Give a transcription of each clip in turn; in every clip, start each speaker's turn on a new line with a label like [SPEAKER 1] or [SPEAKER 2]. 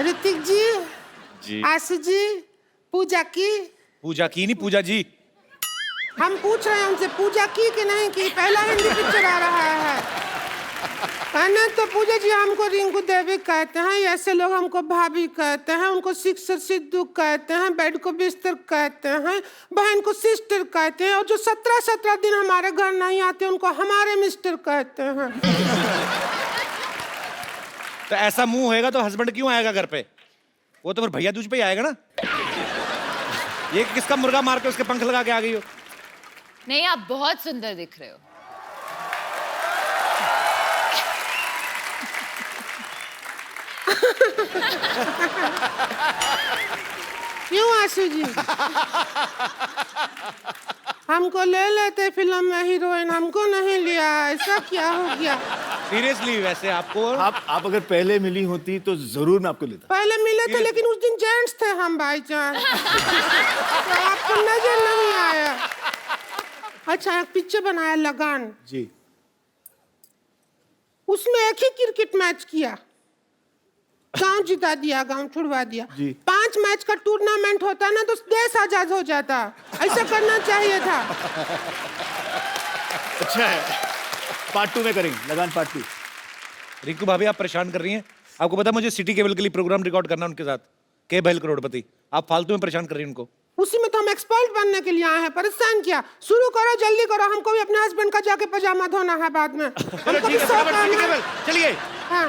[SPEAKER 1] ऋतिक जी,
[SPEAKER 2] जी
[SPEAKER 1] आशु जी, पूजा की।
[SPEAKER 2] पूजा की नहीं, पूजा जी।
[SPEAKER 1] हम पूछ रहे हैं उनसे पूजा की कि नहीं की। पहला हिंदी पिक्चर आ रहा है। कहना तो पूजा जी हमको रिंकू देवी कहते हैं, ऐसे लोग हमको भाभी कहते हैं, उनको सिक्सर सिद्धू कहते हैं, बेड को बिस्तर कहते हैं, बहन को सिस्टर कहते हैं, और जो 17 दिन हमारे घर नहीं आते उनको हमारे मिस्टर कहते हैं।
[SPEAKER 2] तो ऐसा मुंह होएगा तो हस्बैंड क्यों आएगा घर पे? वो तो फिर भैया दूज पे ही आएगा ना। ये किसका मुर्गा मार के उसके पंख लगा के आ गई हो?
[SPEAKER 3] नहीं, आप बहुत सुंदर दिख रहे हो।
[SPEAKER 1] क्यों आशु जी? हमको ले लेते फिल्म में हीरोइन, हमको नहीं लिया, ऐसा क्या हो गया?
[SPEAKER 2] सीरियसली वैसे आपको
[SPEAKER 4] आप अगर पहले मिली होती तो जरूर मैं आपको लेता।
[SPEAKER 1] पहले मिले थे लेकिन उस दिन जेंट्स थे हम भाईजान, तो आपको नजर नहीं आया। अच्छा, एक पिक्चर बनाया लगान
[SPEAKER 4] जी।
[SPEAKER 1] उसमें एक ही क्रिकेट मैच किया, गांव जिता दिया, गांव छुड़वा दिया।
[SPEAKER 4] जी।
[SPEAKER 1] 5 मैच का टूर्नामेंट होता ना तो देश आजाद हो जाता। ऐसा करना चाहिए था।
[SPEAKER 4] अच्छा है, पार्ट 2 में करेंगे, लगान पार्ट 2।
[SPEAKER 2] रिंकू भाभी आप परेशान कर रही हैं। आपको पता है मुझे सिटी केबल के लिए प्रोग्राम रिकॉर्ड करना उनके साथ, के बैल करोड़पति। आप फालतू में परेशान कर रही हैं उनको।
[SPEAKER 1] उसी में तो हम एक्सपर्ट बनने के लिए आए हैं, परेशान किया। शुरू करो, जल्दी करो, हमको भी अपने हस्बैंड का जाके पजामा धोना है बाद में।
[SPEAKER 2] चलो
[SPEAKER 1] हमको भी
[SPEAKER 2] ठीक है,
[SPEAKER 1] शौक
[SPEAKER 2] फटाफट
[SPEAKER 1] है
[SPEAKER 2] सिटी
[SPEAKER 1] ना।
[SPEAKER 2] केबल, चलिए।
[SPEAKER 1] हाँ।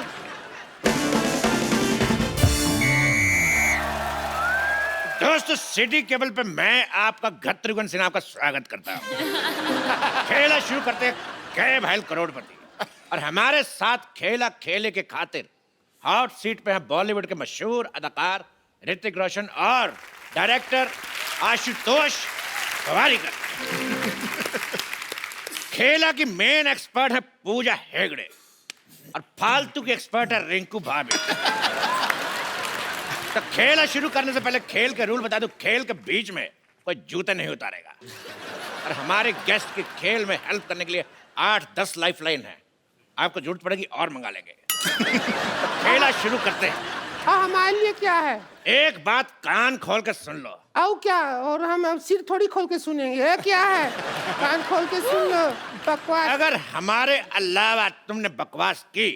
[SPEAKER 2] दोस्तों, सिटी केबल पे मैं आपका गत्रुघ्न सिन्हा का स्वागत करता हूँ। खेला शुरू करते हैं के भाई करोड़पति, और हमारे साथ खेला खेले के खातिर हॉट सीट पे हैं बॉलीवुड के मशहूर अदाकार ऋतिक रोशन और डायरेक्टर आशुतोष गोवारिकर। खेला की मेन एक्सपर्ट है पूजा हेगड़े और फालतू की एक्सपर्ट है रिंकू भाभी। तो खेला शुरू करने से पहले खेल के रूल बता दूं, खेल के बीच में कोई जूते नहीं उतारेगा, और हमारे गेस्ट की खेल में हेल्प करने के लिए 8-10 लाइफलाइन है। आपको जरूरत पड़ेगी और मंगा लेंगे। तो खेला शुरू करते हैं।
[SPEAKER 1] और हमारे लिए क्या है?
[SPEAKER 2] एक बात कान खोल के सुन लो।
[SPEAKER 1] और क्या? और हम अब सिर थोड़ी खोल के सुनेंगे। ये क्या है? कान खोल के सुन लो। बकवास।
[SPEAKER 2] अगर हमारे अलावा तुमने बकवास की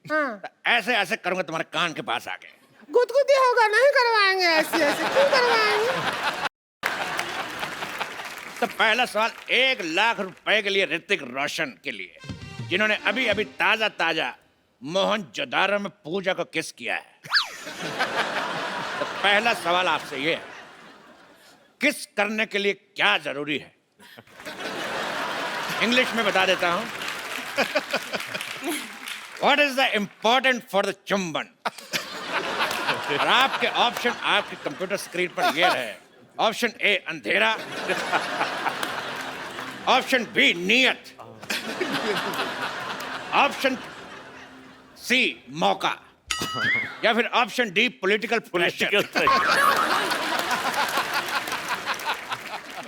[SPEAKER 1] हाँ।
[SPEAKER 2] तो ऐसे ऐसे करूंगा तुम्हारे कान के पास आके।
[SPEAKER 1] गुदगुदी होगा, नहीं करवाएंगे ऐसे ऐसे। क्यों करवाएंगे?
[SPEAKER 2] तो पहला सवाल 1 लाख रुपए के लिए ऋतिक रोशन के लिए, जिन्होंने अभी अभी ताजा ताजा मोहनजोदारो में पूजा को किस किया है। तो पहला सवाल आपसे ये है, किस करने के लिए क्या जरूरी है? इंग्लिश में बता देता हूं। What is the important for the चुंबन? और आपके ऑप्शन आपके कंप्यूटर स्क्रीन पर ये रहे। ऑप्शन ए अंधेरा, ऑप्शन बी नियत, ऑप्शन सी मौका, या फिर ऑप्शन डी पॉलिटिकल प्रेशर।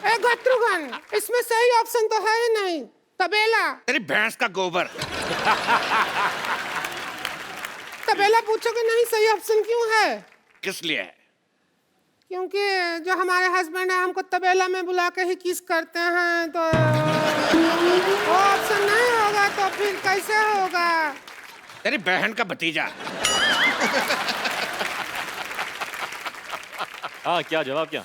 [SPEAKER 1] ए गत्रुघ्न, इसमें सही ऑप्शन तो है ही नहीं। तबेला।
[SPEAKER 2] तेरी भैंस का गोबर।
[SPEAKER 1] तबेला पूछोगे नहीं, सही ऑप्शन क्यों है?
[SPEAKER 2] किस लिए है?
[SPEAKER 1] क्योंकि जो हमारे हस्बैंड है हमको तबेला में बुला के ही किस करते हैं, तो वो ऑप्शन नहीं होगा तो फिर कैसे होगा?
[SPEAKER 2] तेरी बहन का भतीजा।
[SPEAKER 5] हाँ, क्या जवाब क्या?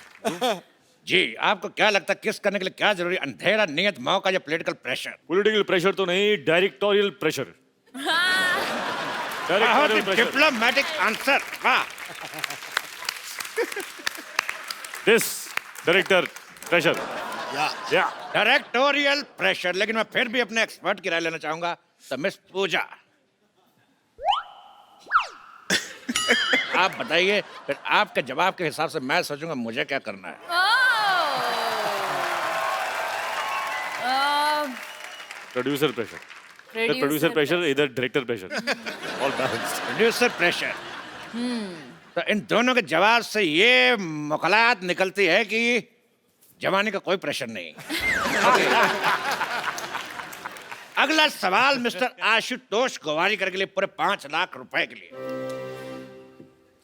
[SPEAKER 2] जी, आपको क्या लगता है किस करने के लिए क्या जरूरी? अंधेरा, नियत, मौका या पॉलिटिकल प्रेशर?
[SPEAKER 5] पॉलिटिकल प्रेशर तो नहीं, डायरेक्टोरियल प्रेशर।
[SPEAKER 2] बहुत ही डिप्लोमेटिक आंसर। वाह।
[SPEAKER 5] दिस डायरेक्टर प्रेशर या
[SPEAKER 2] डायरेक्टोरियल प्रेशर। लेकिन मैं फिर भी अपने एक्सपर्ट की राय लेना चाहूंगा। तो मिस पूजा, आप बताइए, फिर आपके जवाब के हिसाब से मैं सोचूंगा मुझे क्या करना है।
[SPEAKER 5] प्रोड्यूसर प्रेशर, प्रोड्यूसर प्रेशर, इधर director pressure, all balanced.
[SPEAKER 2] Producer pressure. तो इन दोनों के जवाब से ये मुकलात निकलती है कि जवानी का कोई प्रेशर नहीं। अगला सवाल मिस्टर आशुतोष गोवारिकर के लिए पूरे 5 लाख रुपए के लिए।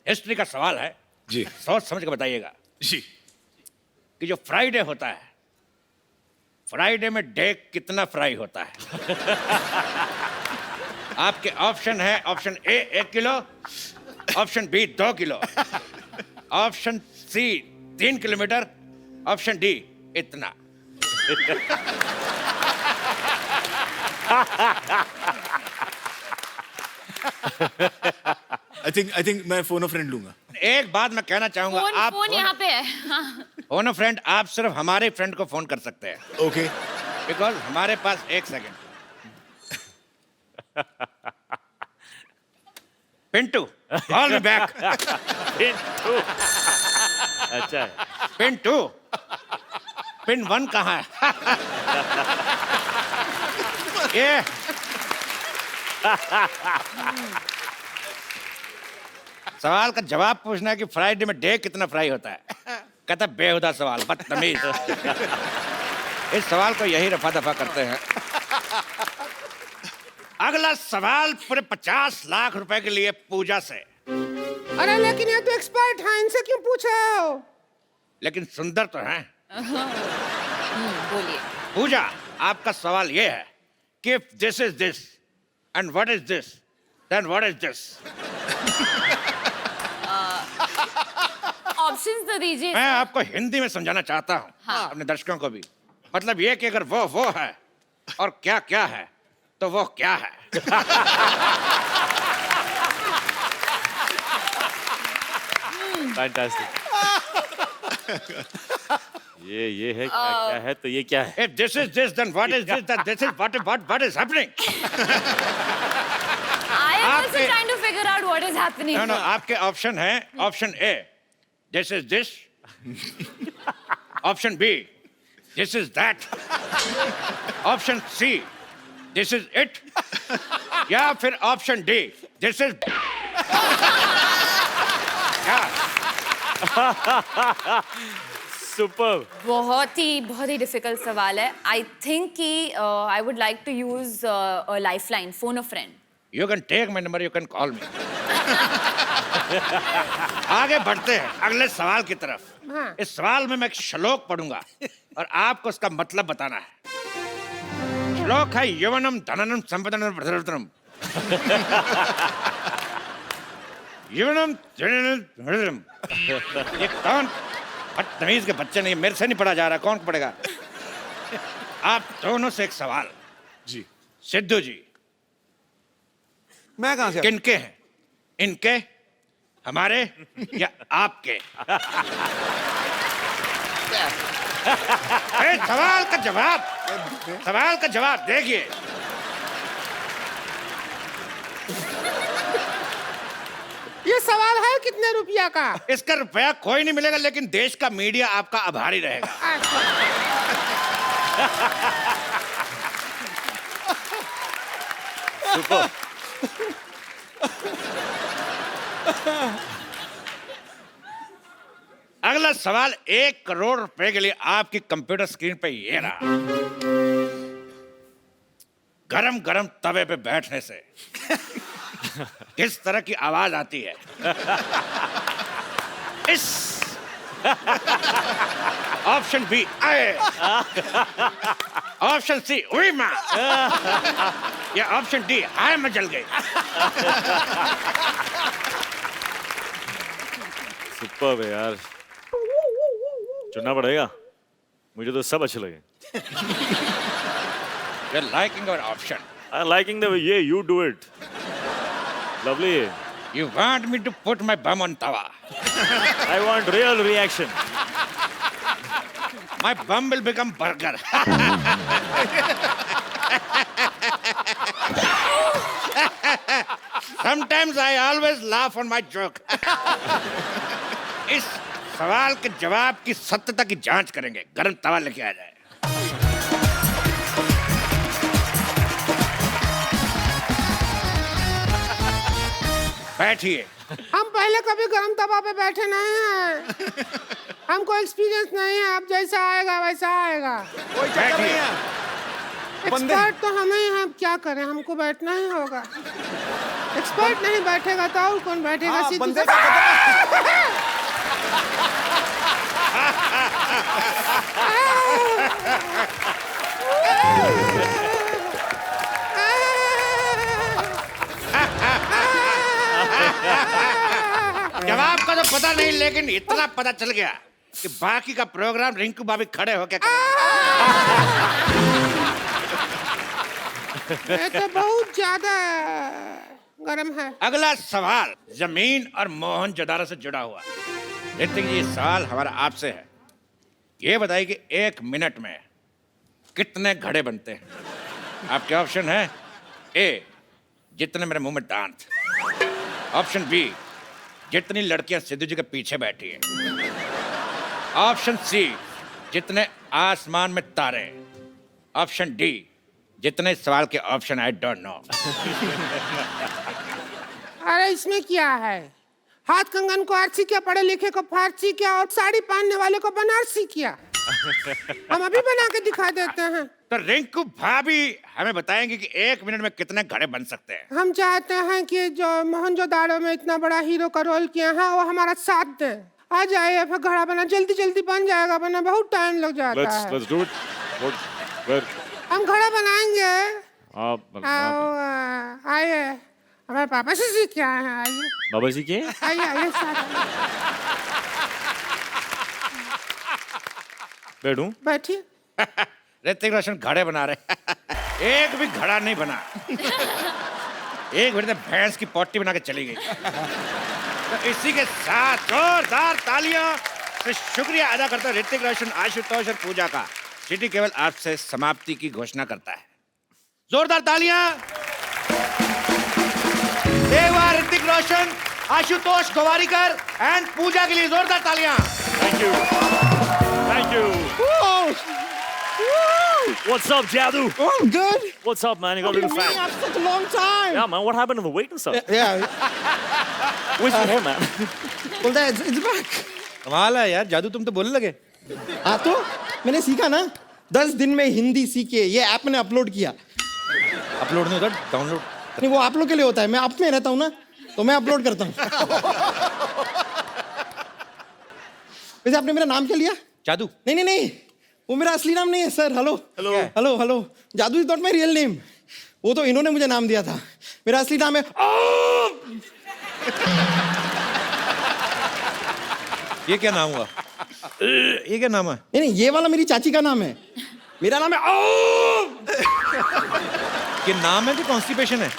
[SPEAKER 2] हिस्ट्री का सवाल है,
[SPEAKER 4] जी
[SPEAKER 2] सोच समझ के बताइएगा
[SPEAKER 4] जी।
[SPEAKER 2] कि जो फ्राइडे होता है, फ्राइडे में डे कितना फ्राई होता है? आपके ऑप्शन है, option A 1 kilo, option B 2 kilo, option C 3 kilometre, option D इतना।
[SPEAKER 4] आई थिंक मैं फोन फ्रेंड लूंगा।
[SPEAKER 2] एक बात मैं कहना चाहूंगा,
[SPEAKER 3] फोन
[SPEAKER 2] आप
[SPEAKER 3] फोन यहाँ पे है। हाँ।
[SPEAKER 2] फोन फ्रेंड आप सिर्फ हमारे फ्रेंड को फोन कर सकते हैं,
[SPEAKER 4] ओके
[SPEAKER 2] बिकॉज हमारे पास 1 second. Pintu call me back.
[SPEAKER 5] Pintu अच्छा है।
[SPEAKER 2] पिंटू पिन 1 कहाँ है? ये सवाल का जवाब पूछना है कि फ्राइडे में डे कितना फ्राई होता है। कहता बेहुदा सवाल, बदतमीज। इस सवाल को यही रफा दफा करते हैं। अगला सवाल पूरे 50 लाख रुपए के लिए पूजा से।
[SPEAKER 1] अरे लेकिन ये तो एक्सपर्ट हैं, इनसे क्यों पूछ रहे हो?
[SPEAKER 2] लेकिन सुंदर तो हैं।
[SPEAKER 3] बोलिए।
[SPEAKER 2] पूजा, आपका सवाल ये है कि if this is this and what is this, then what is this?
[SPEAKER 3] Options तो दीजिए।
[SPEAKER 2] मैं आपको हिंदी में समझाना चाहता हूँ,
[SPEAKER 3] हाँ।
[SPEAKER 2] अपने दर्शकों को भी। मतलब ये कि अगर वो है और क्या क्या है, तो वो क्या है?
[SPEAKER 5] फैंटास्टिक। ये है क्या है तो ये क्या है?
[SPEAKER 2] If this is this, then what is this? That this is what is happening?
[SPEAKER 3] I am also
[SPEAKER 2] आपके-
[SPEAKER 3] trying to figure out what is happening.
[SPEAKER 2] No, आपके ऑप्शन है, option A this is this, option B this is that, option C this is it, या फिर option D this is क्या?
[SPEAKER 5] Super.
[SPEAKER 3] बहुत ही difficult सवाल है। आई थिंक कि I would like to use life line, phone a friend.
[SPEAKER 2] You can take my number, you can call me. आगे बढ़ते हैं अगले सवाल की तरफ।
[SPEAKER 1] हाँ।
[SPEAKER 2] इस सवाल में मैं एक श्लोक पढ़ूंगा और आपको उसका मतलब बताना है। श्लोक है यवनम धननम संपदनम प्रधनम। यवनम धननम प्रधनम। ये कौन बदतमीज के बच्चे नहीं, मेरे से नहीं पढ़ा जा रहा, कौन पढ़ेगा? आप दोनों से एक सवाल।
[SPEAKER 4] जी
[SPEAKER 2] सिद्धू जी,
[SPEAKER 4] मैं कहाँ से?
[SPEAKER 2] किनके हैं? इनके, हमारे या आपके? सवाल का जवाब देखिए।
[SPEAKER 1] ये सवाल है कितने रुपया का?
[SPEAKER 2] इसका रुपया कोई नहीं मिलेगा, लेकिन देश का मीडिया आपका आभारी रहेगा।
[SPEAKER 5] सुपर।
[SPEAKER 2] अगला सवाल 1 करोड़ रुपए के लिए आपकी कंप्यूटर स्क्रीन पे ये रहा। गरम गरम तवे पे बैठने से किस तरह की आवाज आती है? इस ऑप्शन बी आए, ऑप्शन सी उई मां, या ऑप्शन डी हाय मैं जल गई।
[SPEAKER 5] सुपर है यार, चुनना पड़ेगा। मुझे तो सब अच्छे लगे।
[SPEAKER 2] You're liking our option.
[SPEAKER 5] I'm liking the way you do it. Lovely.
[SPEAKER 2] You want me to put my bum on tawa?
[SPEAKER 5] I want real reaction.
[SPEAKER 2] My bum will become burger. Sometimes I always laugh on my joke. इस सवाल के जवाब की सत्यता की जांच करेंगे। गरम तवा लेके आ जाए। बैठिए।
[SPEAKER 1] हम पहले कभी गरम तवा पे बैठे नहीं हैं। हमको एक्सपीरियंस नहीं है, अब जैसा आएगा वैसा आएगा।
[SPEAKER 2] बैठिए।
[SPEAKER 1] एक्सपर्ट तो हम ही हैं, अब क्या करें, हमको बैठना ही होगा। एक्सपर्ट नहीं बैठेगा तो और कौन बैठेगा?
[SPEAKER 4] हाँ,
[SPEAKER 1] सीधी
[SPEAKER 4] बंदे
[SPEAKER 1] सी-
[SPEAKER 4] का
[SPEAKER 2] जवाब का तो पता नहीं, लेकिन इतना पता चल गया कि बाकी का प्रोग्राम रिंकू भाभी खड़े होके
[SPEAKER 1] ये तो बहुत ज्यादा गर्म है।
[SPEAKER 2] अगला सवाल जमीन और मोहनजोदारो से जुड़ा हुआ। ऋतिक जी, सवाल हमारा आपसे है। ये बताइए कि 1 मिनट में कितने घड़े बनते हैं? आपके ऑप्शन है: ए, जितने मेरे मुंह में दांत। ऑप्शन बी, जितनी लड़कियां सिद्धू जी के पीछे बैठी हैं। ऑप्शन सी, जितने आसमान में तारे। ऑप्शन डी, जितने सवाल के ऑप्शन आई डोंट नो।
[SPEAKER 1] अरे इसमें क्या है? हाथ कंगन को आरसी क्या, पढ़े लिखे को फारसी क्या, और साड़ी पहनने वाले को बनारसी क्या? हम अभी बना के दिखा देते हैं।
[SPEAKER 2] तो रिंकू भाभी हमें बताएंगे कि 1 मिनट में कितने घड़े बन सकते हैं।
[SPEAKER 1] हम चाहते हैं कि जो मोहनजोदाड़ो में इतना बड़ा हीरो का रोल किया है वो हमारा साथ दे। आ जाइए, फिर घड़ा बना जल्दी जल्दी बन जाएगा, वरना बहुत टाइम लग जाता है।
[SPEAKER 5] Let's do it. Where?
[SPEAKER 1] हम घड़ा बनाएंगे।
[SPEAKER 5] आप
[SPEAKER 1] आइए, हमारे पापा से सीख के आए हैं। आइए
[SPEAKER 5] बाबा जी के?
[SPEAKER 1] आइए आइए साथ
[SPEAKER 5] बैठूं?
[SPEAKER 1] बैठिए।
[SPEAKER 2] ऋतिक रोशन घड़े बना रहे। एक भी घड़ा नहीं बना। एक मिनट में भैंस की पोटी बना के चली गई। तो इसी के साथ जोरदार तालियां से शुक्रिया अदा करता है ऋतिक रोशन, आशुतोष और पूजा का। सिटी केबल आपसे समाप्ति की घोषणा करता है। जोरदार तालियां एक बार ऋतिक रोशन, आशुतोष गोवारीकर एंड पूजा के लिए। जोरदार तालियां।
[SPEAKER 5] Thank you. Thank you. What's up, Jadu?
[SPEAKER 6] Oh, I'm good.
[SPEAKER 5] What's up, man? You got a
[SPEAKER 6] Been
[SPEAKER 5] little
[SPEAKER 6] meeting
[SPEAKER 5] fat.
[SPEAKER 6] after such a long time.
[SPEAKER 5] Yeah, man. What happened to the weight and stuff?
[SPEAKER 6] Yeah.
[SPEAKER 5] Where's your hair, man?
[SPEAKER 6] Well, it's back.
[SPEAKER 2] कमाल है यार, जादू तुम तो बोलने लगे।
[SPEAKER 6] हाँ तो मैंने सीखा ना, 10 दिन में हिंदी सीखे। ये ऐप मैंने अपलोड किया।
[SPEAKER 2] अपलोड नहीं होता, डाउनलोड।
[SPEAKER 6] नहीं, वो आप लोग के लिए होता है। मैं आप में रहता हूँ ना, तो मैं अपलोड करता हूँ। वैसे आपने मेरा नाम क्या लिया?
[SPEAKER 2] जादू।
[SPEAKER 6] नहीं नहीं नहीं, वो मेरा असली नाम नहीं है sir. Hello
[SPEAKER 2] hello.
[SPEAKER 6] Hello hello, Jadoo is not my real name. वो तो इन्होंने मुझे नाम दिया था। मेरा असली नाम है
[SPEAKER 2] ये क्या नाम हुआ? ये क्या नाम है?
[SPEAKER 6] नहीं नहीं, ये वाला मेरी चाची का नाम है। मेरा नाम है
[SPEAKER 2] ये नाम है कि कॉन्स्टिपेशन है?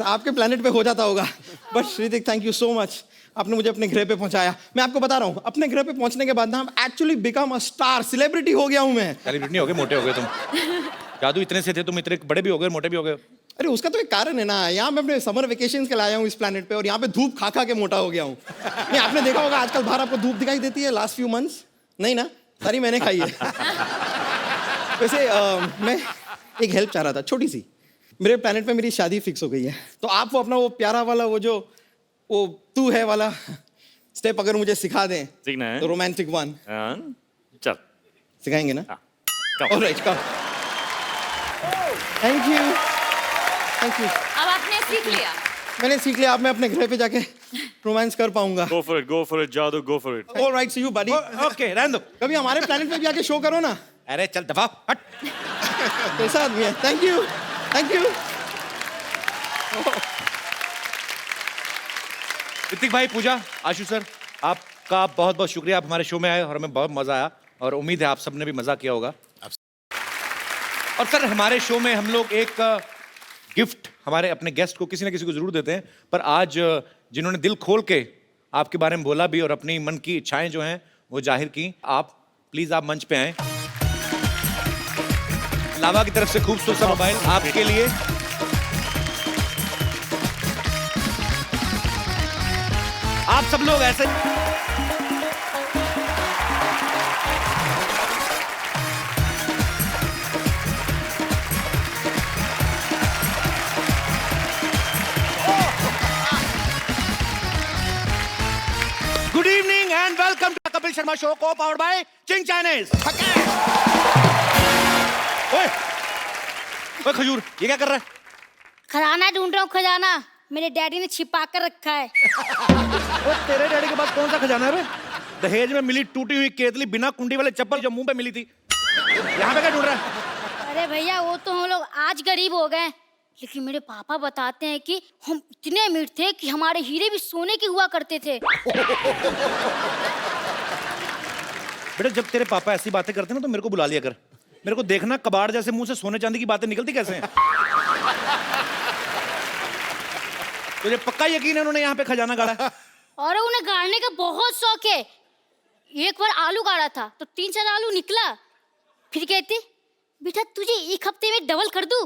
[SPEAKER 6] आपके प्लेनेट पे हो जाता होगा। But Shridik, thank you so much, आपने मुझे अपने ग्रह पे पहुंचाया। मैं आपको बता रहा हूँ, अपने ग्रह पे पहुंचने के बाद ना हम actually become a star, celebrity हो गया हूँ मैं।
[SPEAKER 2] सेलिब्रिटी नहीं हो गए, मोटे हो गए तुम। जादू इतने से थे तुम, इतने बड़े भी हो गए, मोटे भी हो गए।
[SPEAKER 6] अरे उसका तो एक कारण है ना, यहाँ मैं अपने समर वेकेशन के लाया हूँ इस प्लेनेट पे, और यहाँ पे धूप खा खा के मोटा हो गया हूँ। नहीं, आपने देखा होगा आजकल बाहर आपको धूप दिखाई देती है लास्ट फ्यू मंथ्स? नहीं ना, सारी मैंने खाई है। वैसे मैं एक हेल्प चाह रहा था, छोटी सी। मेरे प्लेनेट पे मेरी शादी फिक्स हो गई है, तो आप वो अपना वो प्यारा वाला वो तू है वाला स्टेप अगर मुझे सिखा दें,
[SPEAKER 5] सीखना है?
[SPEAKER 6] तो रोमांटिक वन
[SPEAKER 5] चल।
[SPEAKER 6] सिखाएंगे ना?
[SPEAKER 5] हाँ, come.
[SPEAKER 6] Alright, come. Thank you, thank you.
[SPEAKER 3] अब आपने सीख लिया।
[SPEAKER 6] मैंने सीख लिया, अब मैं अपने घर पे जाके रोमांस कर पाऊंगा।
[SPEAKER 5] Go for it, Jadu. Go for it.
[SPEAKER 6] Alright, see you buddy.
[SPEAKER 2] Okay, रहने दो।
[SPEAKER 6] कभी हमारे प्लेनेट पे भी आके शो करो ना।
[SPEAKER 2] अरे चल दफा हट।
[SPEAKER 6] कैसा आदमी है? Thank you, thank you.
[SPEAKER 2] Hrithik भाई, पूजा, आशु सर, आपका बहुत बहुत शुक्रिया। आप हमारे शो में आए और हमें बहुत मजा आया, और उम्मीद है आप सबने भी मजा किया होगा। और सर, हमारे शो में हम लोग एक गिफ्ट हमारे अपने गेस्ट को, किसी ना किसी को जरूर देते हैं। पर आज जिन्होंने दिल खोल के आपके बारे में बोला भी और अपनी मन की इच्छाएं जो हैं वो जाहिर की, आप प्लीज आप मंच पे आए। लावा की तरफ से खूबसूरत सा मोबाइल आपके लिए। आप सब लोग ऐसे good evening and welcome to Kapil Sharma show को पावर्ड बाय चिंग चाइनीज। ओए ओए खजूर, ये क्या कर रहा है?
[SPEAKER 7] खजाना ढूंढ रहा हूँ, खजाना मेरे डैडी ने छिपा कर रखा है।
[SPEAKER 2] वो तेरे डैडी के पास कौन सा खजाना है बे? दहेज में मिली टूटी हुई केतली बिना कुंडी वाले चप्पल जो मुंह पे मिली थी, यहाँ पे क्या ढूंढ रहा है?
[SPEAKER 7] अरे भैया वो तो हम लोग आज गरीब हो गए, लेकिन मेरे पापा बताते हैं कि हम इतने अमीर थे कि हमारे हीरे भी सोने के हुआ करते थे।
[SPEAKER 2] बेटा जब तेरे पापा ऐसी बातें करते ना तो मेरे को बुला लिया कर, मेरे को देखना कबाड़ जैसे मुंह से सोने चांदी की बातें निकलती कैसे हैं। तुझे पक्का यकीन है उन्होंने यहाँ पे खजाना गाड़ा है?
[SPEAKER 7] और उन्हें गाड़ने का बहुत शौक है। एक बार आलू गाड़ा था तो 3-4 आलू निकला, फिर कहते बेटा तुझे एक हफ्ते में डबल कर दूं।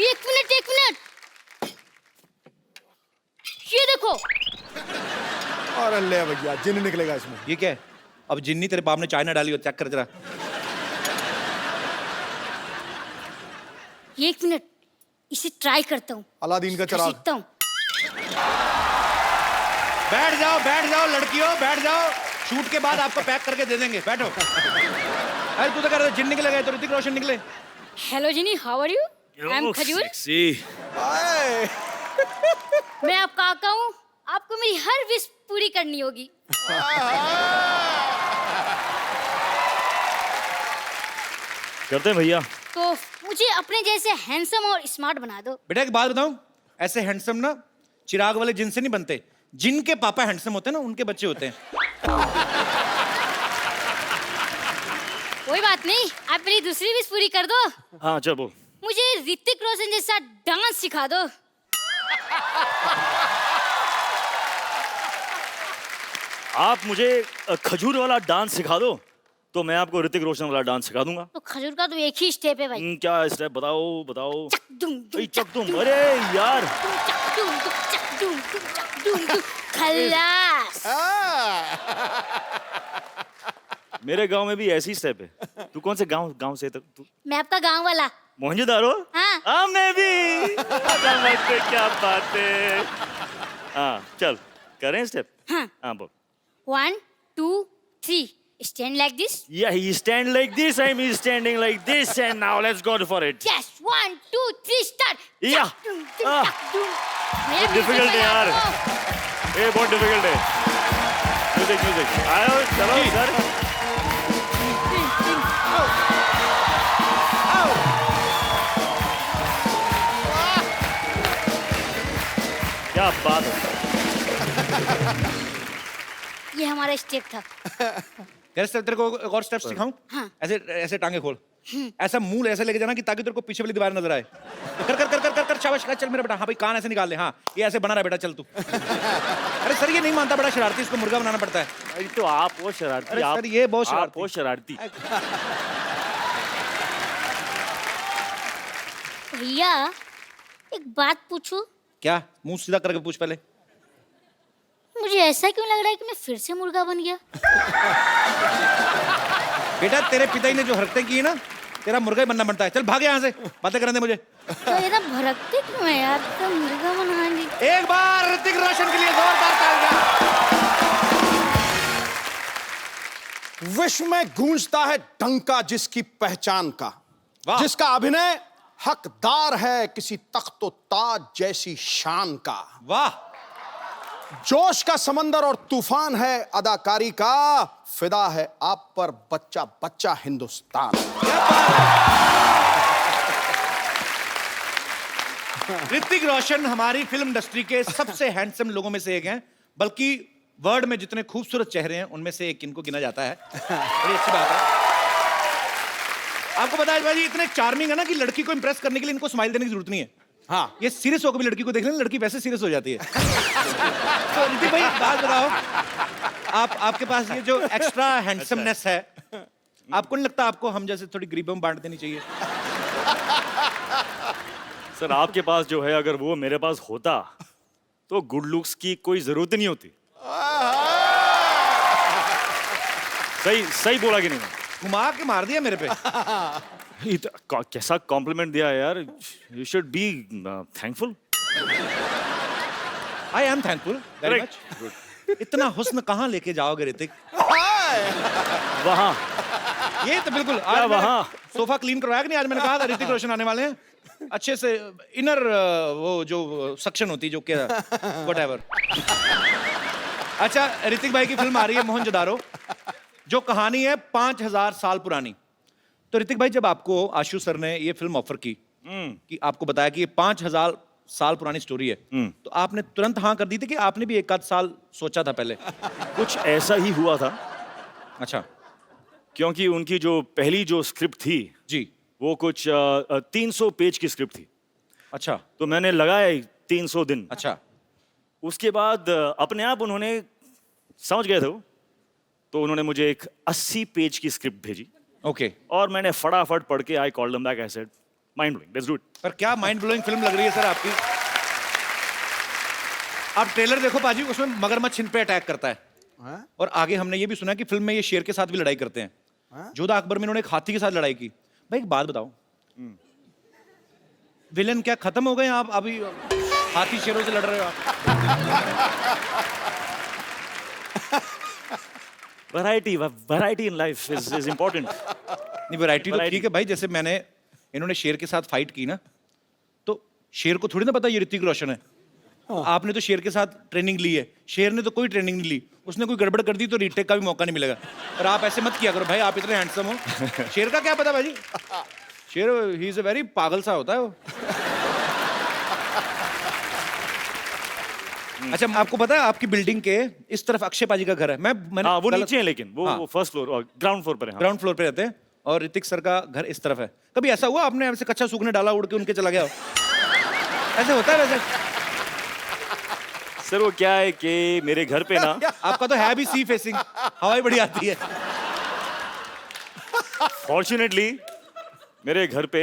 [SPEAKER 7] एक मिनट, ये देखो।
[SPEAKER 8] और ले भैया जिन निकलेगा इसमें।
[SPEAKER 2] ये क्या है? अब जिन्नी तेरे बाप ने चाय ना डाली हो, चेक कर जरा।
[SPEAKER 7] एक मिनट, इसे ट्राई करता हूँ।
[SPEAKER 8] अलादीन का चिराग।
[SPEAKER 7] सीखता हूँ।
[SPEAKER 2] बैठ जाओ लड़कियों, बैठ जाओ। शूट के बाद आपको पैक करके दे देंगे, बैठो। अरे तू तो कह रहा था जिन निकले गए तो ऋतिक रोशन निकले।
[SPEAKER 7] Hello Ginny, how are you? I am Khajoor. मैं आपका काका हूँ, आपको मेरी हर विश पूरी करनी होगी।
[SPEAKER 5] करते हैं भैया।
[SPEAKER 7] तो मुझे अपने जैसे हैंडसम और स्मार्ट बना दो।
[SPEAKER 2] बेटा एक बात बताऊं, ऐसे हैंडसम ना चिराग वाले जिन से नहीं बनते, जिनके पापा हैंडसम होते हैं ना उनके बच्चे होते हैं।
[SPEAKER 7] कोई बात नहीं, आप मेरी दूसरी विश पूरी कर दो।
[SPEAKER 5] हाँ चल बोल।
[SPEAKER 7] मुझे ऋतिक रोशन जैसा डांस सिखा दो।
[SPEAKER 5] आप मुझे खजूर वाला डांस सिखा दो तो मैं आपको ऋतिक रोशन वाला डांस सिखा दूंगा।
[SPEAKER 7] तो खजूर का तो एक ही स्टेप है भाई।
[SPEAKER 5] क्या स्टेप बताओ बताओ।
[SPEAKER 7] दुम दुम
[SPEAKER 5] चक तुम, अरे यार
[SPEAKER 7] दुम खल्लास।
[SPEAKER 5] मेरे गांव में भी ऐसी स्टेप है। तू कौन से गांव से तू?
[SPEAKER 7] मैं आपका गांव वाला।
[SPEAKER 5] मोहनजोदारो?
[SPEAKER 7] हाँ।
[SPEAKER 5] मैं भी। क्या बात है। हाँ चल करें स्टेप। हाँ बोल।
[SPEAKER 7] 1 2 3 stand like this.
[SPEAKER 5] Yeah, he stand like this. I'm standing like this, and now let's go for it.
[SPEAKER 7] Yes, 1 2 3 start.
[SPEAKER 5] Yeah. Difficult है यार। ये बहुत difficult है। Music. आओ चलो सर। क्या बात है।
[SPEAKER 7] ये हमारा स्टेप था।
[SPEAKER 2] तेरे को एक और स्टेप सिखाऊं?
[SPEAKER 7] हाँ।
[SPEAKER 2] ऐसे ऐसे टांगे खोल, ऐसा मुंह ऐसे लेके जाना कि ताकि तेरे को पीछे वाली दीवार नजर आए। कर कर कर कर कर कर शाबाश, चल मेरा बेटा। हाँ भाई कान ऐसे निकाल ले। हाँ ये ऐसे बना रहा बेटा, चल तू। अरे सर ये नहीं मानता, बड़ा शरारती, इसको मुर्गा बनाना पड़ता है।
[SPEAKER 5] अरे तो आप वो शरारती।
[SPEAKER 2] अरे सर ये बहुत शरारती।
[SPEAKER 5] बहुत शरारती।
[SPEAKER 7] भैया एक बात पूछूं?
[SPEAKER 2] क्या? मुंह सीधा करके पूछ पहले।
[SPEAKER 7] मुझे ऐसा क्यों लग रहा है कि मैं फिर से मुर्गा बन गया?
[SPEAKER 2] बेटा तेरे पिताजी ने जो हरकतें की है ना, तेरा मुर्गा ही बनना बनता है। चल भाग यहाँ से, बातें करने दे मुझे।
[SPEAKER 7] तो ये ना भड़कते क्यों है यार? तो मुर्गा बनाने।
[SPEAKER 2] एक बार ऋतिक रोशन के लिए जोरदार तालियां।
[SPEAKER 8] विश्व में गूंजता है डंका जिसकी पहचान का, जिसका अभिनय हकदार है किसी तख्तो ताज जैसी शान का।
[SPEAKER 2] वाह।
[SPEAKER 8] जोश का समंदर और तूफान है अदाकारी का, फिदा है आप पर बच्चा बच्चा हिंदुस्तान।
[SPEAKER 2] ऋतिक रोशन हमारी फिल्म इंडस्ट्री के सबसे हैंडसम लोगों में से एक हैं, बल्कि वर्ल्ड में जितने खूबसूरत चेहरे हैं उनमें से एक इनको गिना जाता है। बड़ी अच्छी बात है। आपको पता है भाई इतने चार्मिंग है ना कि लड़की को इंप्रेस करने के लिए इनको स्माइल देने की जरूरत नहीं है। हाँ ये सीरियस होकर भी लड़की को देख लेना, लड़की वैसे सीरियस हो जाती है। तो ऋतिक भाई बात बताओ, आपके पास ये जो एक्स्ट्रा हैंडसमनेस है, आपको नहीं लगता आपको हम जैसे थोड़ी गरीबों में बांट देनी चाहिए?
[SPEAKER 5] सर आपके पास जो है अगर वो मेरे पास होता तो गुड लुक्स की कोई जरूरत नहीं होती। सही बोला कि नहीं?
[SPEAKER 2] घुमा के मार दिया मेरे पे।
[SPEAKER 5] कैसा कॉम्प्लीमेंट दिया यार। You should be thankful.
[SPEAKER 2] I am thankful very much. इतना हुस्न कहाँ लेके जाओगे ऋतिक?
[SPEAKER 5] वहां
[SPEAKER 2] ये तो बिल्कुल
[SPEAKER 5] क्या
[SPEAKER 2] आज मैंने
[SPEAKER 5] वहाँ?
[SPEAKER 2] सोफा क्लीन करवाया कि नहीं? आज मैंने कहा था ऋतिक रोशन आने वाले हैं, अच्छे से इनर वो जो सक्शन होती है जो क्या व्हाटएवर। अच्छा, ऋतिक भाई की फिल्म आ रही है मोहनजोदारो, जो कहानी है 5000 साल पुरानी। तो ऋतिक भाई, जब आपको आशु सर ने ये फिल्म ऑफर की कि आपको बताया कि ये 5000 साल पुरानी स्टोरी है, तो आपने तुरंत हाँ कर दी थी कि आपने भी एक आध साल सोचा था पहले?
[SPEAKER 5] कुछ ऐसा ही हुआ था,
[SPEAKER 2] अच्छा
[SPEAKER 5] क्योंकि उनकी जो पहली जो स्क्रिप्ट थी
[SPEAKER 2] जी,
[SPEAKER 5] वो कुछ 300 पेज की स्क्रिप्ट थी।
[SPEAKER 2] अच्छा
[SPEAKER 5] तो मैंने लगाया 300 दिन।
[SPEAKER 2] अच्छा
[SPEAKER 5] उसके बाद अपने आप उन्होंने समझ गए थे वो, तो उन्होंने मुझे एक 80 पेज की स्क्रिप्ट भेजी
[SPEAKER 2] ओके।
[SPEAKER 5] और मैंने फटाफट पढ़ के I called them back, I said mind blowing, let's do it.
[SPEAKER 2] पर क्या माइंड ब्लोइंग फिल्म लग रही है सर आपकी। आप ट्रेलर देखो पाजी, उसमें मगरमच्छ इन पे अटैक करता है और आगे हमने ये भी सुना कि फिल्म में ये शेर के साथ भी लड़ाई करते हैं। जोधा अकबर में इन्होंने एक हाथी के साथ लड़ाई की। भाई एक बात बताओ, विलेन क्या खत्म हो गए आप अभी हाथी शेरों से लड़ रहे हो आप?
[SPEAKER 5] Variety in life is important.
[SPEAKER 2] नहीं, वैरायटी तो ठीक है भाई। जैसे मैंने इन्होंने शेर के साथ फाइट की ना, तो शेर को थोड़ी ना पता ये ऋतिक रोशन है। आपने तो शेर के साथ ट्रेनिंग ली है, शेर ने तो कोई ट्रेनिंग नहीं ली। उसने कोई गड़बड़ कर दी तो रीटेक का भी मौका नहीं मिलेगा। और आप ऐसे मत किया करो भाई, आप इतने हैंडसम हो। शेर का क्या पता भाई, शेर ही इज अ वेरी पागल सा होता है वो। अच्छा, आपको पता है आपकी बिल्डिंग के इस तरफ अक्षय पाजी का घर है। मैंने
[SPEAKER 5] हाँ, वो नीचे है, लेकिन वो
[SPEAKER 2] हाँ।
[SPEAKER 5] फर्स्ट फ्लोर और ग्राउंड फ्लोर पर है। हाँ।
[SPEAKER 2] ग्राउंड फ्लोर पे रहते हैं और ऋतिक सर का घर इस तरफ है। कभी ऐसा हुआ आपने ऐसे कच्चा सूखने डाला, उड़ के उनके चला गया हो? ऐसे होता है वैसे?
[SPEAKER 5] सर वो क्या है कि मेरे घर पे ना
[SPEAKER 2] आपका तो है भी सी फेसिंग, हवा ही बड़ी आती है।
[SPEAKER 5] फॉर्चुनेटली मेरे घर पे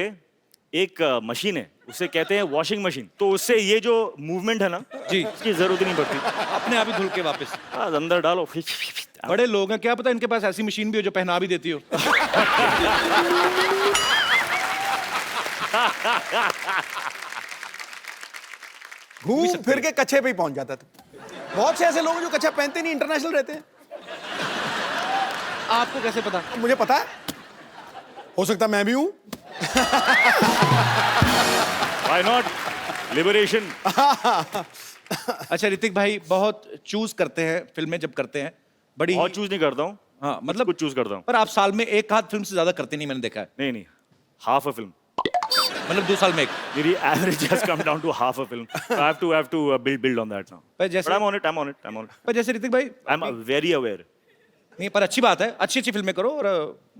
[SPEAKER 5] एक मशीन है, उसे कहते हैं वॉशिंग मशीन। तो उससे ये जो मूवमेंट है ना
[SPEAKER 2] जी,
[SPEAKER 5] उसकी जरूरत ही नहीं पड़ती।
[SPEAKER 2] अपने आप ही धुल के वापस।
[SPEAKER 5] हाँ, अंदर डालो।
[SPEAKER 2] बड़े लोग हैं, क्या पता इनके पास ऐसी मशीन भी हो जो पहना भी देती हो।
[SPEAKER 8] घूम फिर के कच्छे पे ही पहुंच जाता था। बहुत से ऐसे लोग हैं जो कच्छा पहनते नहीं, इंटरनेशनल रहते हैं।
[SPEAKER 2] आपको कैसे पता?
[SPEAKER 8] मुझे पता है, हो सकता मैं भी हूं।
[SPEAKER 5] Why not, liberation.
[SPEAKER 2] अच्छा ऋतिक भाई, बहुत चूज करते हैं फिल्में जब करते हैं, बड़ी
[SPEAKER 5] बहुत चूज नहीं करता हूँ।
[SPEAKER 2] हाँ मतलब
[SPEAKER 5] कुछ चूज करता हूँ।
[SPEAKER 2] पर आप साल में एक आध फिल्म से ज्यादा करते नहीं, मैंने देखा है।
[SPEAKER 5] नहीं, हाफ अ फिल्म।
[SPEAKER 2] मतलब 2 साल में एक।
[SPEAKER 5] मेरी average has come down to half a film. So I have to build on that now.
[SPEAKER 2] पर जैसे
[SPEAKER 5] But I'm on it.
[SPEAKER 2] पर जैसे ऋतिक भाई,
[SPEAKER 5] I'm very aware.
[SPEAKER 2] नहीं पर अच्छी बात है, अच्छी अच्छी फिल्में करो और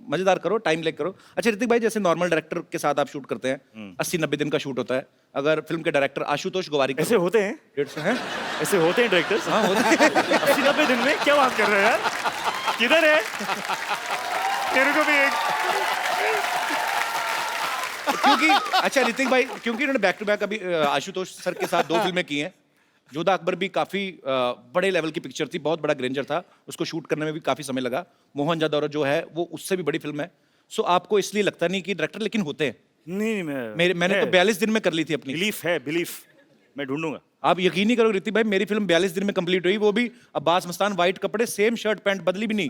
[SPEAKER 2] मजेदार करो, टाइम लेके करो। अच्छा ऋतिक भाई, जैसे नॉर्मल डायरेक्टर के साथ आप शूट करते हैं, 80-90 दिन का शूट होता है। अगर फिल्म के डायरेक्टर आशुतोष गोवारी
[SPEAKER 5] ऐसे होते हैं?
[SPEAKER 2] 150 हैं?
[SPEAKER 5] ऐसे होते हैं डायरेक्टर्स?
[SPEAKER 2] हाँ होते हैं।
[SPEAKER 5] 80-90 दिन में क्या बात कर रहे हैं यार? किधर है? तेरे को भी एक।
[SPEAKER 2] क्योंकि अच्छा ऋतिक भाई, क्योंकि इन्होंने बैक टू बैक अभी आशुतोष सर के साथ 2 फिल्में की हैं। जोधा अकबर भी काफी बड़े लेवल की पिक्चर थी, बहुत बड़ा ग्रेंजर था, उसको शूट करने में भी काफी समय लगा। मोहनजोदारो जो है वो उससे भी बड़ी फिल्म है। सो आपको इसलिए लगता नहीं कि डायरेक्टर लेकिन होते हैं?
[SPEAKER 5] नहीं,
[SPEAKER 2] मैंने तो 42 दिन में कर ली थी अपनी।
[SPEAKER 5] बिलीफ मैं ढूंढूंगा।
[SPEAKER 2] आप यकीन नहीं करोगे ऋतिक भाई, मेरी फिल्म 42 दिन में कंप्लीट हुई, वो भी अब्बास मस्तान, वाइट कपड़े, सेम शर्ट पैंट, बदली भी नहीं,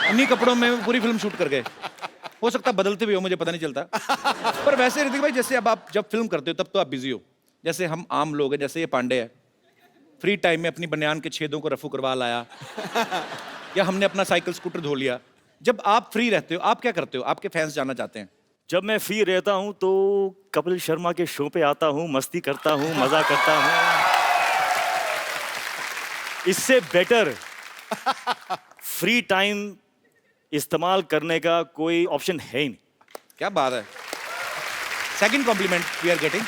[SPEAKER 2] इन्हीं कपड़ों में पूरी फिल्म शूट कर गए। हो सकता है बदलते भी हो, मुझे पता नहीं चलता। पर वैसे ऋतिक भाई, जैसे अब आप जब फिल्म करते हो तब तो आप बिजी हो, जैसे हम आम लोग हैं, जैसे ये पांडे है, फ्री टाइम में अपनी बनियान के छेदों को रफू करवा लाया, या हमने अपना साइकिल स्कूटर धो लिया। जब आप फ्री रहते हो आप क्या करते हो? आपके फैंस जानना चाहते हैं।
[SPEAKER 5] जब मैं फ्री रहता हूँ तो कपिल शर्मा के शो पे आता हूँ, मस्ती करता हूँ, मजा करता हूँ। इससे बेटर फ्री टाइम इस्तेमाल करने का कोई ऑप्शन है ही नहीं।
[SPEAKER 2] क्या बात है, second compliment we are getting.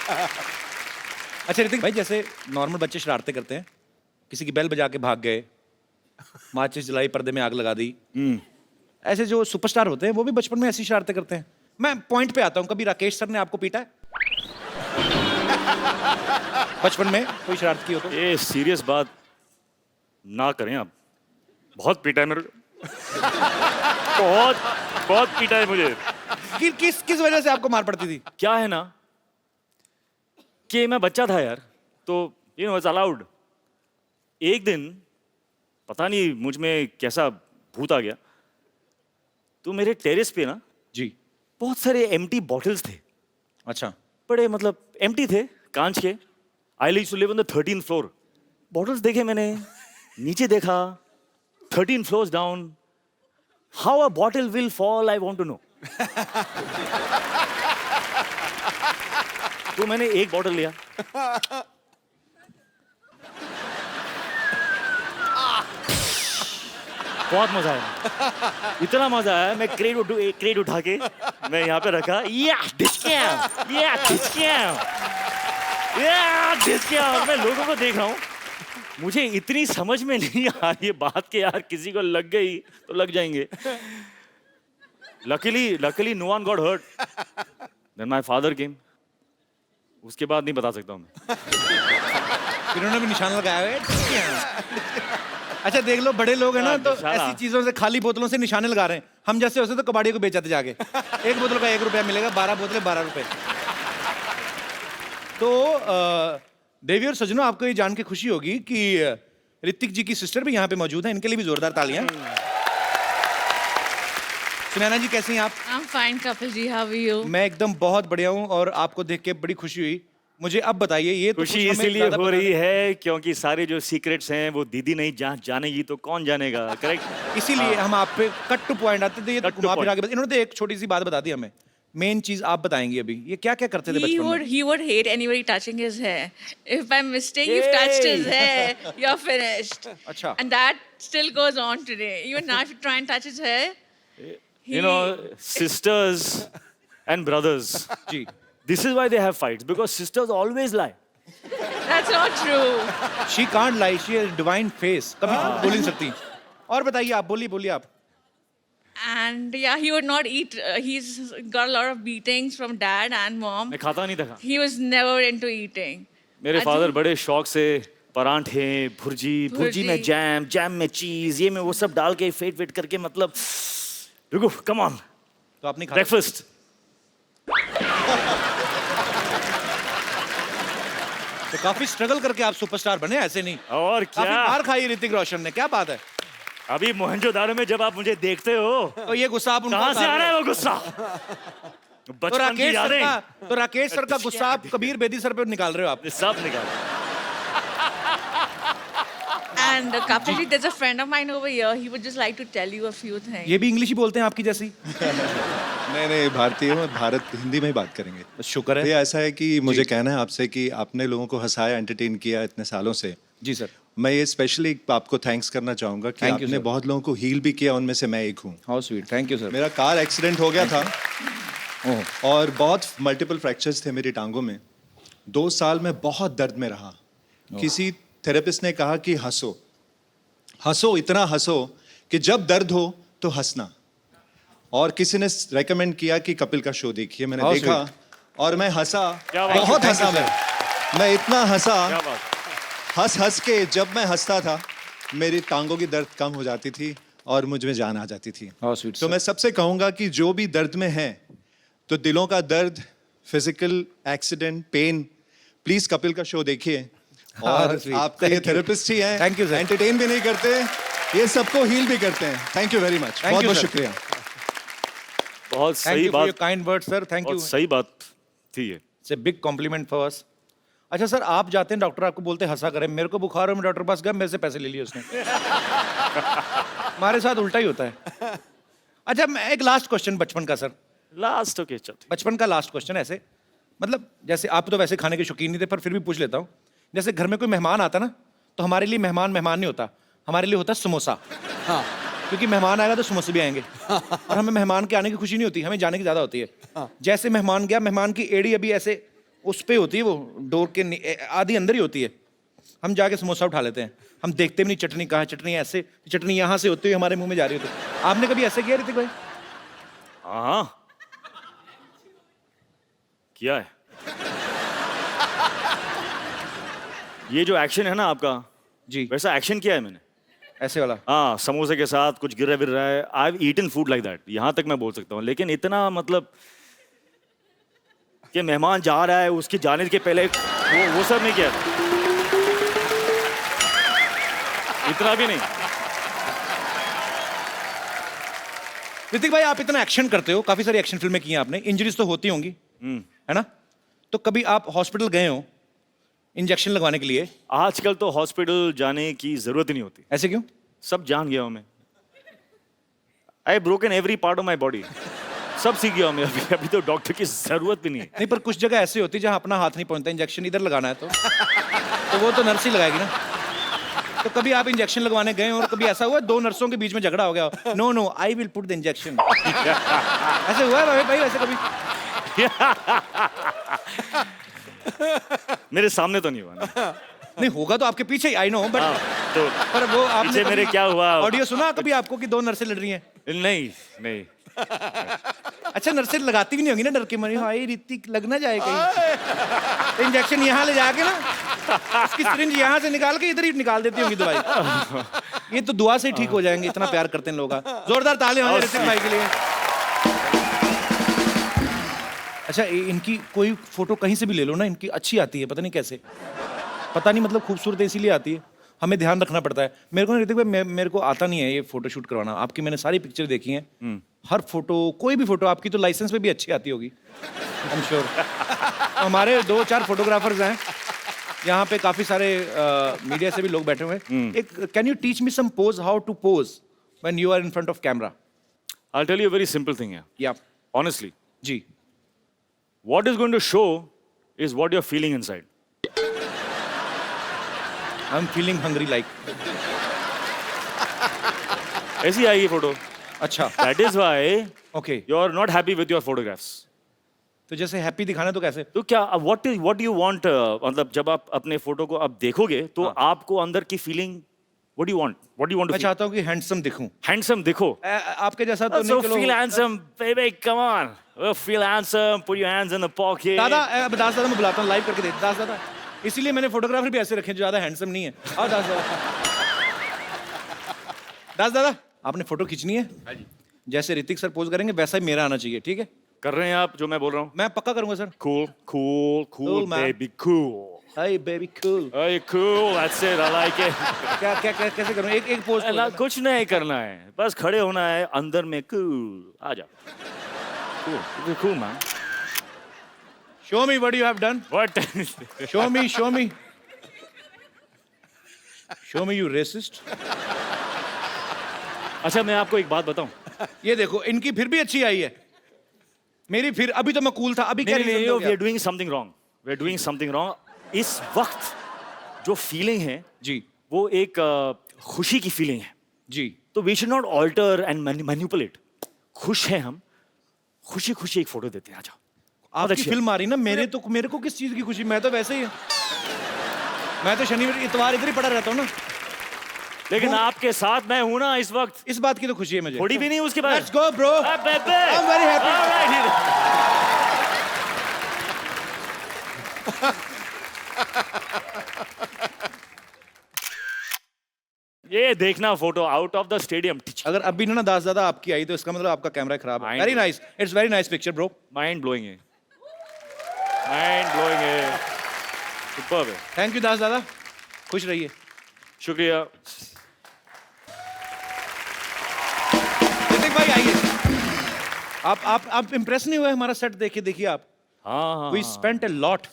[SPEAKER 2] अच्छा ऋतिक भाई, जैसे नॉर्मल बच्चे शरारतें करते हैं, किसी की बेल बजा के भाग गए, माचिस जलाई, पर्दे में आग लगा दी, ऐसे जो सुपरस्टार होते हैं वो भी बचपन में ऐसी शरारतें करते हैं। मैं पॉइंट पे आता हूँ, कभी राकेश सर ने आपको पीटा है बचपन में? कोई शरारत की हो तो?
[SPEAKER 5] ये सीरियस बात ना करें आप। बहुत पीटा है मेरे को। बहुत पीटा है मुझे।
[SPEAKER 2] किस वजह से आपको मार पड़ती थी?
[SPEAKER 5] क्या है ना कि मैं बच्चा था यार, तो यू नो इट्स अलाउड। एक दिन पता नहीं मुझ में कैसा भूत आ गया, तो मेरे टेरेस पे ना
[SPEAKER 2] जी।
[SPEAKER 5] बहुत सारे एम्प्टी बॉटल्स थे,
[SPEAKER 2] अच्छा।
[SPEAKER 5] बड़े मतलब एम्प्टी थे, कांच के। I used to live on the 13th floor. Bottles देखे मैंने, नीचे देखा, 13 floors down. How a bottle will fall, I want to know. तो मैंने एक बॉटल लिया, बहुत मजा आया, इतना मजा आया। मैं क्रेट उठा के मैं यहाँ पे रखा, और मैं लोगों को देख रहा हूँ। मुझे इतनी समझ में नहीं आ रही है बात के, यार किसी को लग गई तो लग जाएंगे। Luckily no one got hurt. Then my father came. उसके बाद नहीं बता सकता हूँ मैं।
[SPEAKER 2] फिर उन्होंने भी निशान लगाया है। अच्छा देख लो, बड़े लोग हैं ना तो
[SPEAKER 5] निशाना।
[SPEAKER 2] ऐसी चीजों से, खाली बोतलों से निशाने लगा रहे हैं। हम जैसे होते तो कबाड़ी को बेच जाते जाके। एक बोतल का 1 रुपया मिलेगा, 12 बोतलें 12 रुपए। तो देवी और सजनों, आपको ये जान के खुशी होगी कि ऋतिक जी की सिस्टर भी यहाँ पे मौजूद है। इनके लिए भी जोरदार तालियां। सुनैना जी कैसे हैं आप?
[SPEAKER 9] I'm fine, Kapil ji, how are you?
[SPEAKER 2] मैं एकदम बहुत बढ़िया हूँ और आपको देख के बड़ी खुशी हुई। मुझे अब बताइए, ये तो
[SPEAKER 5] खुशी
[SPEAKER 2] कुछ हमें
[SPEAKER 5] इसीलिए
[SPEAKER 2] ज्यादा
[SPEAKER 5] हो
[SPEAKER 2] बता
[SPEAKER 5] रही
[SPEAKER 2] दें।
[SPEAKER 5] है क्योंकि सारे जो सीक्रेट्स हैं वो दीदी नहीं जानेगी तो कौन जानेगा, करेक्ट?
[SPEAKER 2] इसीलिए हम आप पे कट टू पॉइंट आते थे। ये तो
[SPEAKER 5] Cut to
[SPEAKER 2] घुमा फिरा
[SPEAKER 5] point.
[SPEAKER 2] के इन्होंने तो एक छोटी सी बात बता दी हमें। मेन चीज आप बताएंगी अभी। ये क्या क्या करते थे बचपन में?
[SPEAKER 9] He would hate anybody touching his hair. If by mistake you've touched his hair, you're finished.
[SPEAKER 2] अच्छा।
[SPEAKER 9] And that still goes on today. Even now, if you try and touch his hair,
[SPEAKER 5] You know, sisters and brothers.
[SPEAKER 2] Ji.
[SPEAKER 5] This is why they have fights, because sisters always lie.
[SPEAKER 9] that's not true.
[SPEAKER 2] She can't lie. She has divine face. कभी बोल नहीं सकती। और बताइए आप, बोलिए आप।
[SPEAKER 9] And yeah, he would not eat. He's got a lot of beatings from dad and mom.
[SPEAKER 5] मैं खाता नहीं था।
[SPEAKER 9] He was never into eating.
[SPEAKER 5] मेरे
[SPEAKER 9] I
[SPEAKER 5] फादर
[SPEAKER 9] think-
[SPEAKER 5] बड़े शौक से परांठे, भुर्जी में जैम में चीज, ये में वो सब डाल के फेट करके, मतलब रुको, कम ऑन,
[SPEAKER 2] तो आपने खा
[SPEAKER 5] ब्रेकफास्ट।
[SPEAKER 2] तो काफी स्ट्रगल करके आप सुपरस्टार बने, ऐसे नहीं।
[SPEAKER 5] और
[SPEAKER 2] काफी
[SPEAKER 5] क्या,
[SPEAKER 2] मार खाई ऋतिक रोशन ने, क्या बात है।
[SPEAKER 5] अभी मोहनजोदारो में जब आप मुझे देखते हो
[SPEAKER 2] तो ये गुस्सा आप उनको
[SPEAKER 5] कहाँ से
[SPEAKER 2] उतार
[SPEAKER 5] आ रहा
[SPEAKER 2] रहे
[SPEAKER 5] है
[SPEAKER 2] हो।
[SPEAKER 5] वो गुस्सा?
[SPEAKER 2] तो
[SPEAKER 5] बचपन की
[SPEAKER 2] राकेश सर
[SPEAKER 5] यादें
[SPEAKER 2] का, तो राकेश सर का गुस्सा आप कबीर बेदी सर पे निकाल रहे हो आप।
[SPEAKER 5] सब निकाल।
[SPEAKER 9] And Kapil ji, there's a friend of mine over here. He would just like to tell you a few things.
[SPEAKER 2] ये भी इंग्लिश ही बोलते हैं आपकी जैसी।
[SPEAKER 10] नहीं भारतीय हूँ, भारत हिंदी में ही बात करेंगे।
[SPEAKER 2] बस शुक्र है।
[SPEAKER 10] ये ऐसा है कि मुझे कहना है आपसे कि आपने लोगों को हंसाया, एंटरटेन किया इतने सालों से।
[SPEAKER 2] जी सर।
[SPEAKER 10] मैं ये स्पेशली आपको थैंक्स करना चाहूँगा कि
[SPEAKER 2] Thank you,
[SPEAKER 10] आपने
[SPEAKER 2] sir.
[SPEAKER 10] बहुत लोगों को हील भी किया, उनमें से मैं एक हूँ।
[SPEAKER 2] How sweet, thank you sir.
[SPEAKER 10] मेरा कार एक्सीडेंट हो गया था
[SPEAKER 2] ओह।
[SPEAKER 10] और बहुत मल्टीपल फ्रैक्चर्स थे मेरी टांगों में। 2 साल में बहुत दर्द में रहा। किसी थेरेपिस्ट ने कहा कि हंसो, इतना हंसो कि जब दर्द हो तो हंसना। और किसी ने रेकमेंड किया कि कपिल का शो देखिए। मैंने
[SPEAKER 2] How
[SPEAKER 10] देखा और मैं हंसा,
[SPEAKER 5] क्या बात है,
[SPEAKER 10] बहुत
[SPEAKER 2] thank you,
[SPEAKER 10] हंसा। मैं इतना हंसा,
[SPEAKER 5] क्या बात?
[SPEAKER 10] हंस के जब मैं हंसता था मेरी टांगों की दर्द कम हो जाती थी और मुझ में जान आ जाती थी।
[SPEAKER 2] How sweet,
[SPEAKER 10] तो
[SPEAKER 2] sir.
[SPEAKER 10] मैं सबसे कहूंगा कि जो भी दर्द में है, तो दिलों का दर्द, physical accident, pain, please Kapil का शो देखिए। और
[SPEAKER 2] sweet.
[SPEAKER 10] आपका ये
[SPEAKER 2] Thank you.
[SPEAKER 10] थेरेपिस्ट ही है।
[SPEAKER 2] Thank you, sir.
[SPEAKER 10] एंटरटेन भी नहीं करते, ये सबको हील भी करते हैं। Thank you very much,
[SPEAKER 2] Thank
[SPEAKER 10] बहुत
[SPEAKER 2] you,
[SPEAKER 10] बहुत
[SPEAKER 2] sir.
[SPEAKER 10] शुक्रिया।
[SPEAKER 5] बहुत
[SPEAKER 2] थैंक
[SPEAKER 5] सही
[SPEAKER 2] यू फॉर योर
[SPEAKER 5] बात,
[SPEAKER 2] kind word sir, thank you.
[SPEAKER 5] बहुत सही बात थी ये।
[SPEAKER 2] It's a big complement for us. अच्छा सर, आप जाते हैं डॉक्टर आपको बोलते हैं हंसा करें। मेरे को बुखार हो, मैं डॉक्टर के पास गया, मेरे से पैसे ले लिए उसने। हमारे साथ उल्टा ही होता है। अच्छा, मैं एक लास्ट क्वेश्चन बचपन का सर,
[SPEAKER 5] लास्ट ओके, चल
[SPEAKER 2] बचपन का लास्ट क्वेश्चन ऐसे, मतलब जैसे आप तो वैसे खाने के शौकीन नहीं थे, पर फिर भी पूछ लेता हूँ। जैसे घर में कोई मेहमान आता ना, तो हमारे लिए मेहमान नहीं होता, हमारे लिए होता है समोसा।
[SPEAKER 8] हाँ
[SPEAKER 2] क्योंकि मेहमान आएगा तो समोसे भी आएंगे। और हमें मेहमान के आने की खुशी नहीं होती, हमें जाने की ज्यादा होती है। जैसे मेहमान गया, मेहमान की एड़ी अभी ऐसे उस पे होती है, वो डोर के आधी अंदर ही होती है। हम जाके समोसा उठा लेते हैं, हम देखते भी नहीं चटनी कहाँ है, चटनी ऐसे, चटनी यहाँ से होती हुई हमारे मुंह में जा रही होती है। आपने कभी ऐसे किया ऋतिक भाई?
[SPEAKER 5] हाँ किया है। ये जो एक्शन है ना आपका,
[SPEAKER 2] जी,
[SPEAKER 5] वैसा एक्शन किया है मैंने,
[SPEAKER 2] ऐसे वाला।
[SPEAKER 5] हाँ, समोसे के साथ कुछ गिर रहा है। I have eaten food like that, यहाँ तक मैं बोल सकता हूँ। लेकिन इतना मतलब कि मेहमान जा रहा है, उसके जाने के पहले वो सब नहीं किया, इतना भी नहीं।
[SPEAKER 2] ऋतिक भाई आप इतना एक्शन करते हो, काफी सारी एक्शन फिल्में की हैं आपने, इंजरीज तो होती होंगी, है ना? तो कभी आप हॉस्पिटल गए हो इंजेक्शन लगवाने के लिए?
[SPEAKER 5] आजकल तो हॉस्पिटल जाने की जरूरत ही नहीं होती।
[SPEAKER 2] ऐसे क्यों?
[SPEAKER 5] सब जान गया हूं मैं। I broken every part of my body. सब सीख गया हूं मैं। अभी तो डॉक्टर की जरूरत भी नहीं है।
[SPEAKER 2] नहीं, पर कुछ जगह ऐसी होती है जहां अपना हाथ नहीं पहुंचता, इंजेक्शन इधर लगाना है तो वो तो नर्स ही लगाएगी ना। तो कभी आप इंजेक्शन लगवाने गए और कभी ऐसा हुआ दो नर्सों के बीच में झगड़ा हो गया, no no I will put the injection, ऐसे हुआ है भाई वैसे कभी?
[SPEAKER 5] मेरे सामने तो नहीं हुआ ना।
[SPEAKER 2] नहीं होगा तो आपके पीछे ही, आई नो, बट
[SPEAKER 5] तो
[SPEAKER 2] पर वो आपने
[SPEAKER 5] पीछे मेरे क्या हुआ?
[SPEAKER 2] ऑडियो सुना कभी आपको कि दो नर्सें लड़ रही हैं?
[SPEAKER 5] नहीं नहीं।
[SPEAKER 2] अच्छा, नर्सें लगाती भी नहीं होंगी ना डर के मारे, हाय ऋतिक लग ना जाए कहीं। तो इंजेक्शन यहाँ ले जाके ना उसकी सिरिंज यहाँ से निकाल के इधर ही निकाल देती होंगी दवाई। ये तो दुआ से ही ठीक हो जाएंगे, इतना प्यार करते हैं लोग। जोरदार ताली हो जाए ऋतिक भाई के लिए। अच्छा, इनकी कोई फोटो कहीं से भी ले लो ना, इनकी अच्छी आती है, पता नहीं कैसे, पता नहीं मतलब खूबसूरत इसीलिए आती है, हमें ध्यान रखना पड़ता है। मेरे को ऋतिक भाई मेरे को आता नहीं है ये फोटो शूट करवाना। आपकी मैंने सारी पिक्चर देखी हैं, हर फोटो, कोई भी फोटो आपकी तो लाइसेंस पे भी अच्छी आती होगी, आई एम श्योर। हमारे 2-4 फोटोग्राफर्स हैं यहाँ पे, काफी सारे मीडिया से भी लोग बैठे हुए हैं। एक can you teach me some pose, how to pose when you are in front of camera?
[SPEAKER 5] I will tell you a very simple thing है।
[SPEAKER 2] या
[SPEAKER 5] ऑनेस्टली
[SPEAKER 2] जी,
[SPEAKER 5] what is going to show is what you're feeling inside.
[SPEAKER 2] I'm feeling hungry like.
[SPEAKER 5] ऐसी आएगी photo.
[SPEAKER 2] अच्छा,
[SPEAKER 5] That is why
[SPEAKER 2] okay.
[SPEAKER 5] you're not happy with your photographs.
[SPEAKER 2] तो जैसे happy दिखाना तो कैसे?
[SPEAKER 5] तो क्या what do you want? मतलब जब आप अपने फोटो को आप देखोगे तो आपको अंदर की feeling what do you want? What do you want to
[SPEAKER 2] मैं
[SPEAKER 5] feel?
[SPEAKER 2] चाहता हूँ कि हैंडसम दिखूं।
[SPEAKER 5] Handsome दिखो।
[SPEAKER 2] आपके जैसा तो
[SPEAKER 5] So
[SPEAKER 2] नहीं, चलो।
[SPEAKER 5] feel handsome, baby, come on. Feel handsome, put your hands in the pocket.
[SPEAKER 2] दादा, दास दादा मैं बुलाता हूँ, लाइव करके दे दास दादा। इसीलिए मैंने फोटोग्राफर भी ऐसे रखे जो ज्यादा हैंडसम नहीं है। आओ दास दादा। दास दादा, आपने फोटो खींचनी है? हाँ जी। जैसे ऋतिक सर पोज करेंगे वैसा ही मेरा आना चाहिए, ठीक है?
[SPEAKER 5] कर रहे हैं आप जो मैं बोल रहा हूँ?
[SPEAKER 2] मैं पक्का करूंगा sir.
[SPEAKER 5] Cool, cool, cool,
[SPEAKER 2] Cool, man.
[SPEAKER 5] baby, cool.
[SPEAKER 2] Hey baby cool.
[SPEAKER 5] Hey, cool, that's it, I like it.
[SPEAKER 2] क्या क्या क्या कैसे करूँ? एक पोज।
[SPEAKER 5] कुछ नहीं करना है, बस खड़े होना है अंदर में। cool, आ जा। Cool, cool, man.
[SPEAKER 2] Show me what you have done.
[SPEAKER 5] What?
[SPEAKER 2] Show me, show me. Show me, you racist.
[SPEAKER 5] अच्छा, मैं आपको एक बात बताऊं?
[SPEAKER 2] ये देखो, इनकी फिर भी अच्छी आई है, मेरी फिर, अभी तो मैं कूल था, अभी क्या
[SPEAKER 5] नहीं,
[SPEAKER 2] reason हो
[SPEAKER 5] we
[SPEAKER 2] गया?
[SPEAKER 5] are doing something wrong. We are doing something wrong. इस वक्त जो फीलिंग है
[SPEAKER 2] जी,
[SPEAKER 5] वो एक खुशी की फीलिंग है
[SPEAKER 2] जी।
[SPEAKER 5] तो we should not alter and manipulate. खुश हैं हम, खुशी खुशी एक फोटो देते हैं। आ जाओ।
[SPEAKER 2] आपकी
[SPEAKER 5] अच्छी
[SPEAKER 2] फिल्म आ रही ना, मेरे को किस चीज की खुशी? मैं तो वैसे ही, मैं तो शनिवार इतवार इधर ही पड़ा रहता हूँ ना।
[SPEAKER 5] लेकिन आपके साथ मैं हूं ना इस वक्त,
[SPEAKER 2] इस बात की तो खुशी है मुझे।
[SPEAKER 5] थोड़ी भी नहीं उसके बाद।
[SPEAKER 2] Let's go bro, I am very happy.
[SPEAKER 5] ये देखना photo out of the stadium.
[SPEAKER 2] अगर अभी ना दास दादा आपकी आई तो इसका मतलब आपका कैमरा खराब है।
[SPEAKER 5] Mind
[SPEAKER 2] very nice, it's very nice picture bro.
[SPEAKER 5] Mind blowing है, माइंड ब्लोइंग है, सुपर्ब है।
[SPEAKER 2] थैंक यू दास दादा, खुश रहिए।
[SPEAKER 5] शुक्रिया।
[SPEAKER 2] ऋतिक भाई आइए। आप इम्प्रेस नहीं हुए हमारा सेट देख के? देखिए आप,
[SPEAKER 5] हाँ,
[SPEAKER 2] we spent a lot,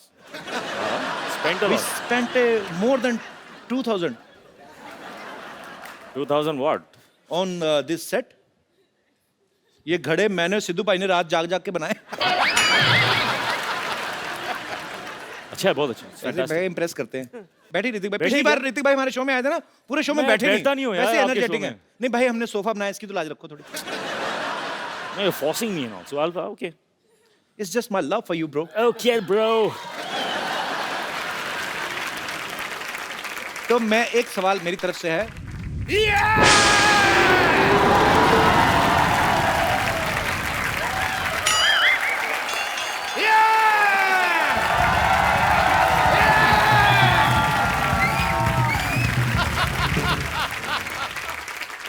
[SPEAKER 5] spent a
[SPEAKER 2] we
[SPEAKER 5] lot.
[SPEAKER 2] Spent more than 2000
[SPEAKER 5] 2000 what?
[SPEAKER 2] On this set. ये घड़े मैंने और सिद्धू भाई ने रात जाग जाग के बनाए।
[SPEAKER 5] अच्छा है, बहुत अच्छा।
[SPEAKER 2] ऐसे भाई इम्प्रेस करते हैं। बैठी ऋतिक भाई,
[SPEAKER 5] बैठे
[SPEAKER 2] पिछली
[SPEAKER 5] क्या?
[SPEAKER 2] बार ऋतिक भाई हमारे शो में आए थे ना, पूरे शो में
[SPEAKER 5] मैं
[SPEAKER 2] बैठे
[SPEAKER 5] बैठता नहीं हूँ यार
[SPEAKER 2] वैसे
[SPEAKER 5] आपके
[SPEAKER 2] एनर्जेटिक
[SPEAKER 5] show
[SPEAKER 2] हैं।
[SPEAKER 5] में।
[SPEAKER 2] नहीं भाई, हमने सोफा बनाया, इसकी तो लाज रखो थोड़ी।
[SPEAKER 5] No, you're forcing me and all. So okay.
[SPEAKER 2] It's just my love for you, bro.
[SPEAKER 5] Okay, bro.
[SPEAKER 2] तो मैं, एक सवाल मेरी तरफ से है।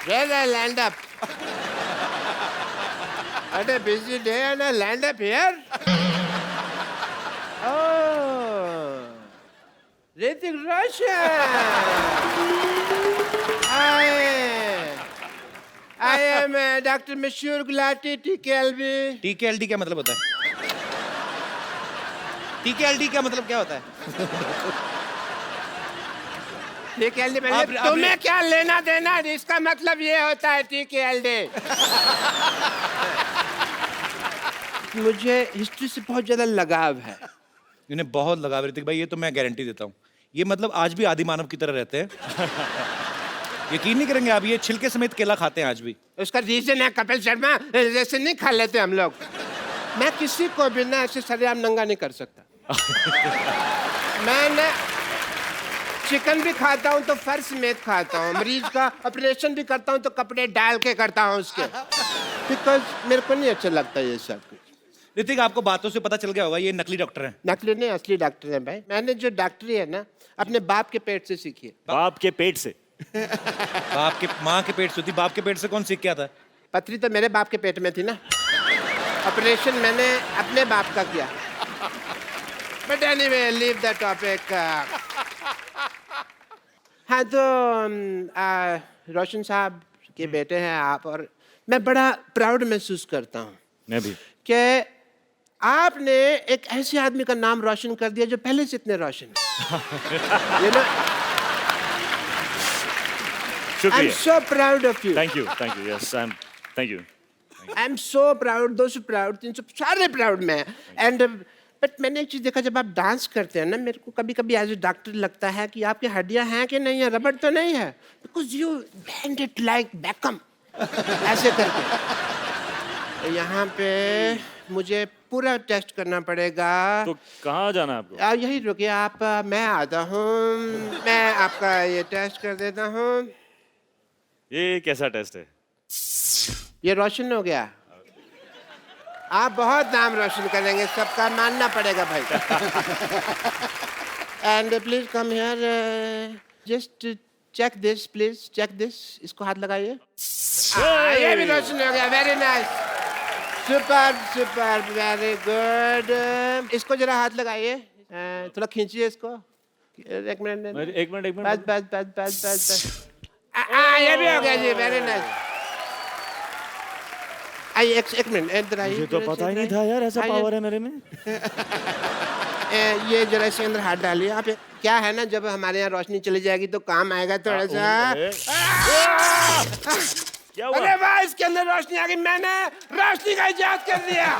[SPEAKER 1] Well, I land up. What a busy day and I land up here. Oh, Hrithik Roshan. I am doctor मशहूर गुलाटी टीकेएलबी।
[SPEAKER 2] टीकेएलडी क्या मतलब होता है? टीकेएलडी क्या मतलब क्या होता है?
[SPEAKER 1] टीकेएलडी
[SPEAKER 2] आप-
[SPEAKER 1] तुम्हें क्या लेना देना, इसका मतलब ये होता है टीकेएलडी। मुझे हिस्ट्री से बहुत ज्यादा लगाव है।
[SPEAKER 2] इन्हें बहुत लगा ऋतिक भाई, ये तो मैं गारंटी देता हूँ। ये मतलब आज भी आदि मानव की तरह रहते हैं। यकीन नहीं करेंगे आप, ये छिलके समेत केला खाते हैं आज भी।
[SPEAKER 1] उसका रीजन है कपिल शर्मा, जैसे नहीं खा लेते हम लोग। मैं किसी को भी ना ऐसे सरेआम नंगा नहीं कर सकता। मैं ना चिकन भी खाता हूँ तो फर्श समेत खाता हूँ। मरीज का ऑपरेशन भी करता हूँ तो कपड़े डाल के करता हूँ उसके, बिकॉज मेरे को नहीं अच्छा लगता ये सब कुछ।
[SPEAKER 2] ऋतिक, आपको बातों से पता चल गया होगा ये नकली डॉक्टर हैं।
[SPEAKER 1] नकली नहीं, असली डॉक्टर है भाई। मैंने जो डॉक्टरी है ना अपने बाप के पेट से सीखी है।
[SPEAKER 5] बाप के पेट से?
[SPEAKER 2] बाप के, माँ के पेट से होती, बाप के पेट से कौन सीख के आता है?
[SPEAKER 1] पथरी तो मेरे बाप के पेट में थी ना, ऑपरेशन मैंने अपने बाप का किया। But anyway, leave the topic. हाँ तो रोशन साहब के बेटे हैं आप, और मैं बड़ा प्राउड महसूस करता हूँ
[SPEAKER 5] मैं भी।
[SPEAKER 1] कि आपने एक ऐसे आदमी का नाम रोशन कर दिया जो पहले से इतने रोशन है। You know, I'm
[SPEAKER 5] शुक्रिया।
[SPEAKER 1] so proud of you.
[SPEAKER 5] Thank you, yes, thank you.
[SPEAKER 1] I'm so proud, those who proud, 300 सारे proud में। And but मैंने एक चीज देखा, जब आप डांस करते हैं ना, मेरे को कभी कभी एज ए डॉक्टर लगता है कि आपकी हड्डियां हैं कि नहीं है, रबड़ तो नहीं है, because you band it like Beckham ऐसे करके। यहाँ पे मुझे पूरा टेस्ट करना पड़ेगा।
[SPEAKER 5] तो कहाँ जाना है आपको?
[SPEAKER 1] यही रुकिए आप, मैं आता हूँ, मैं आपका ये टेस्ट कर देता हूँ।
[SPEAKER 5] ये कैसा टेस्ट है?
[SPEAKER 1] ये रोशन हो गया। आप बहुत नाम रोशन करेंगे, सबका मानना पड़ेगा भाई। And please come here, just check this, please check this. इसको हाथ लगाइए। ये भी रोशन हो गया, very nice, super super, very good. इसको जरा हाथ लगाइए, थोड़ा खींचिए इसको। एक मिनट,
[SPEAKER 5] एक मिनट
[SPEAKER 1] बस बस बस बस बस बस। ये भी हो गया जी, वेरी नाइस। आइए एक मिनट, इधर आइए।
[SPEAKER 5] मुझे तो पता ही नहीं था यार ऐसा पावर है मेरे में।
[SPEAKER 1] ये जरा इसके अंदर हाथ डालिए आप। क्या है ना, जब हमारे यहाँ रोशनी चली जाएगी तो काम आएगा थोड़ा सा।
[SPEAKER 5] क्या हुआ?
[SPEAKER 1] अरे वाह, इसके अंदर रोशनी आ गई, मैंने रोशनी का इजाद कर दिया।